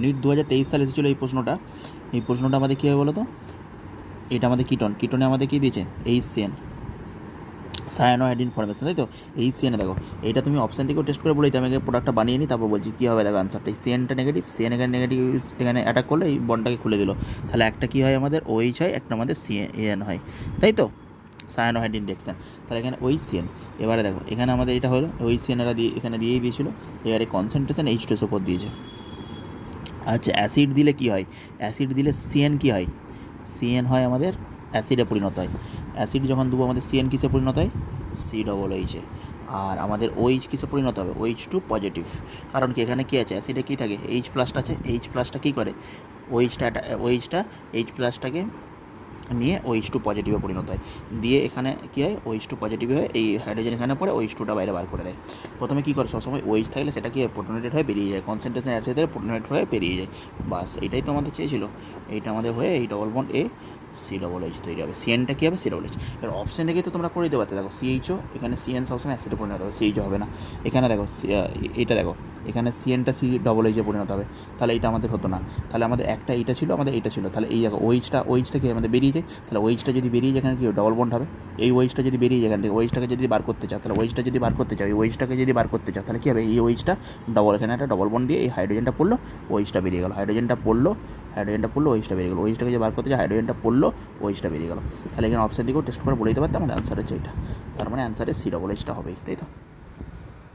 NEET 2023 সালে এসেছিলো এই প্রশ্নটা আমাদের কী হবে বলো তো, এটা আমাদের কিটনে আমাদের কী দিয়েছে HCN, সায়ানোহাইড্রিন ফর্মেশন, তাই তো HCN। দেখো এইটা তুমি অপশান থেকেও টেস্ট করে বলে আমি আগে প্রোডাক্টটা বানিয়ে নিই, তারপর বলছি কী হবে। দেখো আনসারটা এই CNটা নেগেটিভ, CN এখানে নেগেটিভ, এখানে অ্যাটাক করলে এই বন্ডটাকে খুলে দিল, তাহলে একটা কী হয় আমাদের OH হয়, একটা আমাদের CN হয়, তাই তো সায়ানোহাইড্রিন রিঅ্যাকশন। তাহলে এখানে CN। এবারে দেখো এখানে আমাদের এটা হলো CN এরা দিয়ে এখানে দিয়েই দিয়েছিল, এবারে কনসেন্ট্রেশন H2 ওপর দিয়েছে। আচ্ছা অ্যাসিড দিলে কী হয়, অ্যাসিড দিলে CN কী হয়, CN হয় আমাদের অ্যাসিডে পরিণত হয়। অ্যাসিড যখন দেবো আমাদের CN কিসে পরিণত হয়, COOH। আর আমাদের OH কিসে পরিণত হবে, OH2 পজিটিভ। কারণ কি এখানে কী আছে, অ্যাসিডে কী থাকে, H প্লাসটা আছে, H প্লাসটা কী করে, OHটা H প্লাসটাকে নিয়ে OH2 পজিটিভে পরিণত হয়, দিয়ে এখানে কী হয় OH2 পজিটিভ হয়ে এই হাইড্রোজেন এখানে পড়ে OH2টা বাইরে বার করে দেয়। প্রথমে কী করে সবসময় OH থাকলে সেটা কি হয় প্রোটনেটেড হয়ে বেরিয়ে যায়, কনসেন্ট্রেশন অ্যাড হয়ে প্রোটনেটেড হয়ে বেরিয়ে যায়, বাস এইটাই তো আমাদের চেয়েছিল। এইটা আমাদের হয়ে এই ডবল বন্ড COOH তৈরি হবে, CNটা কী হবে COOH। এবার অপশান দেখেই তো তোমরা করে দিতে পারতে, দেখো CHO, এখানে CN সবসময় অ্যাসিডে পরিণত হবে, CHO হবে না। এখানে দেখো এটা দেখো এখানে CNটা COOH পরিণত হবে, তাহলে এইটা আমাদের হতো না। তাহলে আমাদের একটা এইটা ছিল, আমাদের এইটা ছিল, তাহলে এই দেখো OHটা কি আমাদের বেরিয়ে যায়, তাহলে OHটা যদি বেরিয়ে যায় এখানে কি ডবল বন্ড হবে। এই OHটা যদি বেরিয়ে যায় এখান থেকে, OHটাকে যদি বার করতে চাও, তাহলে OHটা যদি বার করতে চাও, এই OHটাকে যদি বার করতে চাও, তাহলে কী হবে, এই OHটা ডবল, এখানে একটা ডবল বন্ড দিয়ে এই হাইড্রোজেনটা পড়লো, OHটা বেরিয়ে গেল, হাইড্রোজেনটা পড়লো, OHটা বেরিয়ে গেলো, OHটাকে যে বার করতে চাও, হাইড্রোজেনটা পড়লো, OHটা বেরিয়ে গেল। তাহলে এখানে অপশান দিকেও টেস্ট করে বলে দিতে পারতে আমাদের অ্যান্সার হচ্ছে এটা, তার মানে অ্যান্সারে COOHটা হবেই, তাই তো।